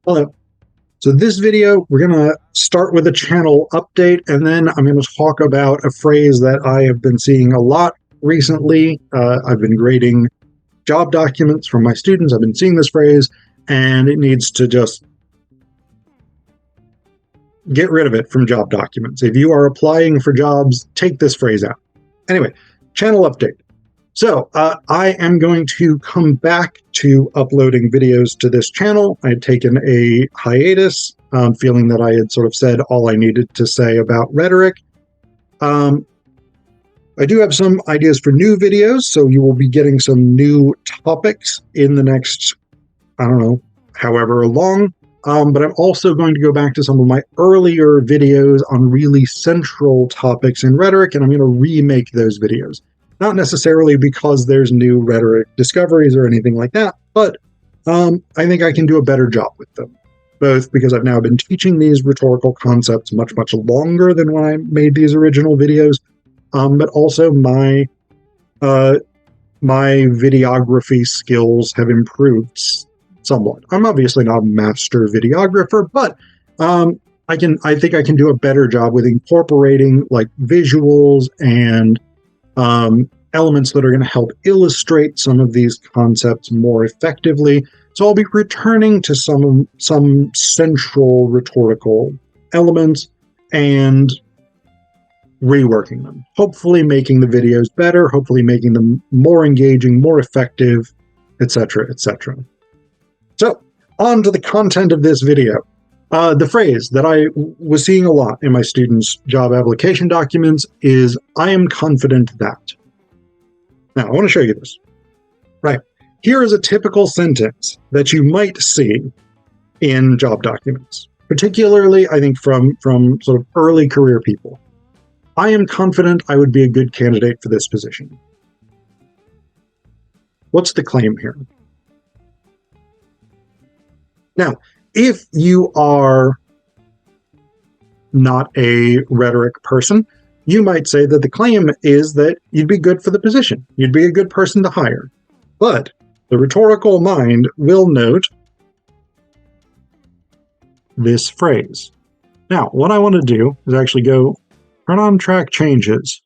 Hello. So this video, we're going to start with a channel update, and then I'm going to talk about a phrase that I have been seeing a lot recently. I've been grading job documents from my students. I've been seeing this phrase, and it needs to just get rid of it from job documents. If you are applying for jobs, take this phrase out. Anyway, channel update. So I am going to come back to uploading videos to this channel. I had taken a hiatus, feeling that I had sort of said all I needed to say about rhetoric. I do have some ideas for new videos, so you will be getting some new topics in the next, I don't know, however long. But I'm also going to go back to some of my earlier videos on really central topics in rhetoric, and I'm going to remake those videos. Not necessarily because there's new rhetoric discoveries or anything like that, but I think I can do a better job with them. Both because I've now been teaching these rhetorical concepts much, much longer than when I made these original videos, but also my videography skills have improved somewhat. I'm obviously not a master videographer, but I think I can do a better job with incorporating like visuals and elements that are going to help illustrate some of these concepts more effectively. So I'll be returning to some central rhetorical elements and reworking them, hopefully making the videos better, hopefully making them more engaging, more effective, etc., etc. So on to the content of this video. The phrase that I was seeing a lot in my students' job application documents is, "I am confident that." Now, I want to show you this. Right. Here is a typical sentence that you might see in job documents, particularly, I think, from sort of early career people. "I am confident I would be a good candidate for this position." What's the claim here? Now, if you are not a rhetoric person, you might say that the claim is that you'd be good for the position. You'd be a good person to hire. But the rhetorical mind will note this phrase. Now, what I want to do is actually go turn on track changes.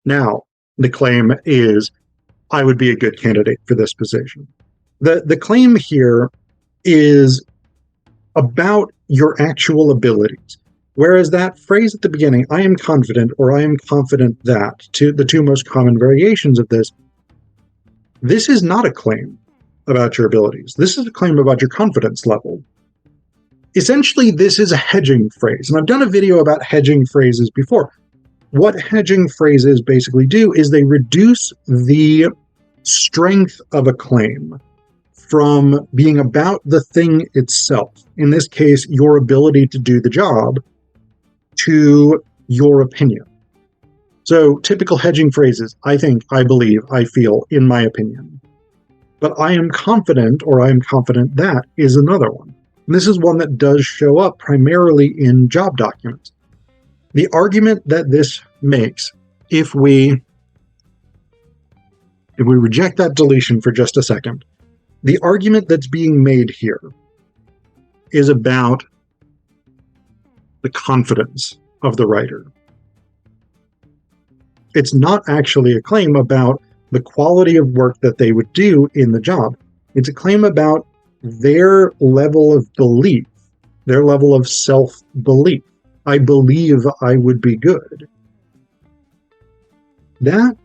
Now, the claim is, "I would be a good candidate for this position." The claim here is about your actual abilities. Whereas that phrase at the beginning, "I am confident," or "I am confident that," the two most common variations of this is not a claim about your abilities. This is a claim about your confidence level. Essentially, this is a hedging phrase. And I've done a video about hedging phrases before. What hedging phrases basically do is they reduce the strength of a claim from being about the thing itself, in this case, your ability to do the job, to your opinion. So typical hedging phrases, "I think," "I believe," "I feel," "in my opinion." But "I am confident," or "I am confident that," is another one. And this is one that does show up primarily in job documents. The argument that this makes, if we reject that deletion for just a second, the argument that's being made here is about the confidence of the writer. It's not actually a claim about the quality of work that they would do in the job. It's a claim about their level of belief, their level of self-belief. "I believe I would be good." That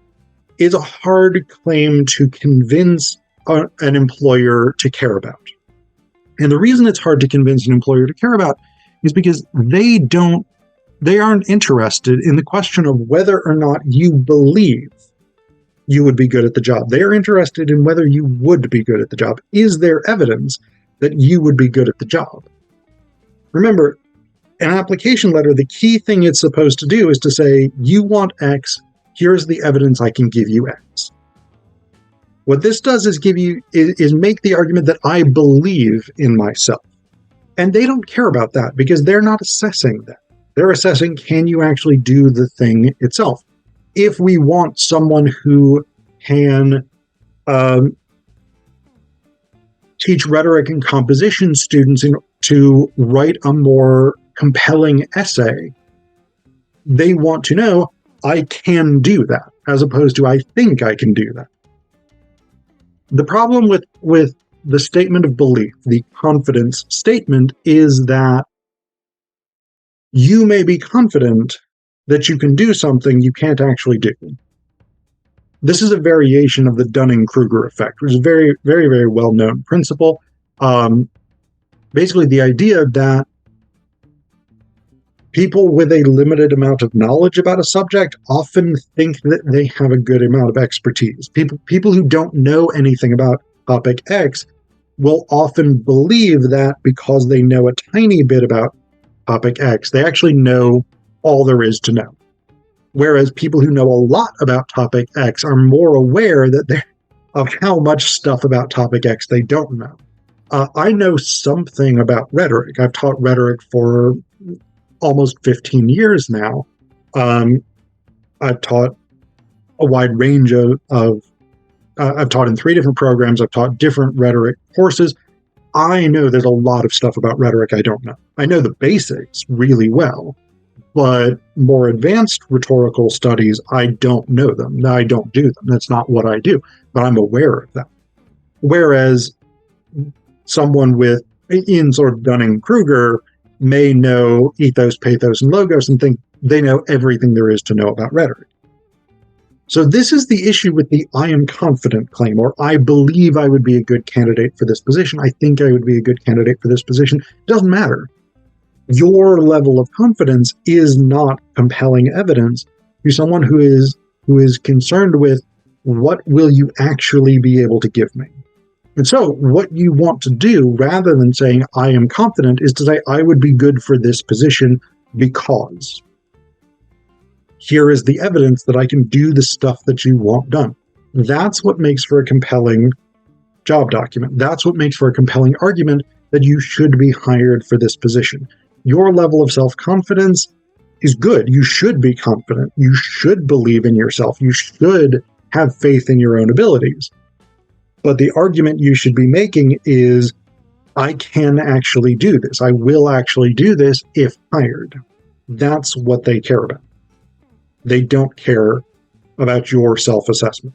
is a hard claim to convince an employer to care about. And the reason it's hard to convince an employer to care about is because they aren't interested in the question of whether or not you believe you would be good at the job. They are interested in whether you would be good at the job. Is there evidence that you would be good at the job? Remember, an application letter, the key thing it's supposed to do is to say, "You want X, here's the evidence I can give you X." What this does is make the argument that I believe in myself. And they don't care about that because they're not assessing that. They're assessing, can you actually do the thing itself? If we want someone who can teach rhetoric and composition students to write a more compelling essay, they want to know, I can do that, as opposed to I think I can do that. The problem with the statement of belief, the confidence statement, is that you may be confident that you can do something you can't actually do. This is a variation of the Dunning-Kruger effect, which is a very, very, very well-known principle. Basically, the idea that people with a limited amount of knowledge about a subject often think that they have a good amount of expertise. People who don't know anything about topic X will often believe that because they know a tiny bit about topic X, they actually know all there is to know. Whereas people who know a lot about topic X are more aware of how much stuff about topic X they don't know. I know something about rhetoric. I've taught rhetoric for almost 15 years now. I've taught a wide range I've taught in 3 different programs. I've taught different rhetoric courses. I know there's a lot of stuff about rhetoric I don't know. I know the basics really well, but more advanced rhetorical studies, I don't know them. I don't do them. That's not what I do, but I'm aware of them. Whereas someone in sort of Dunning-Kruger may know ethos, pathos, and logos and think they know everything there is to know about rhetoric. So this is the issue with the I am confident claim, or I believe I would be a good candidate for this position. I think I would be a good candidate for this position. It doesn't matter. Your level of confidence is not compelling evidence to someone who is concerned with what will you actually be able to give me. And so what you want to do, rather than saying I am confident, is to say I would be good for this position because here is the evidence that I can do the stuff that you want done. That's what makes for a compelling job document. That's what makes for a compelling argument that you should be hired for this position. Your level of self-confidence is good. You should be confident. You should believe in yourself. You should have faith in your own abilities. But the argument you should be making is, I can actually do this. I will actually do this if hired. That's what they care about. They don't care about your self-assessment.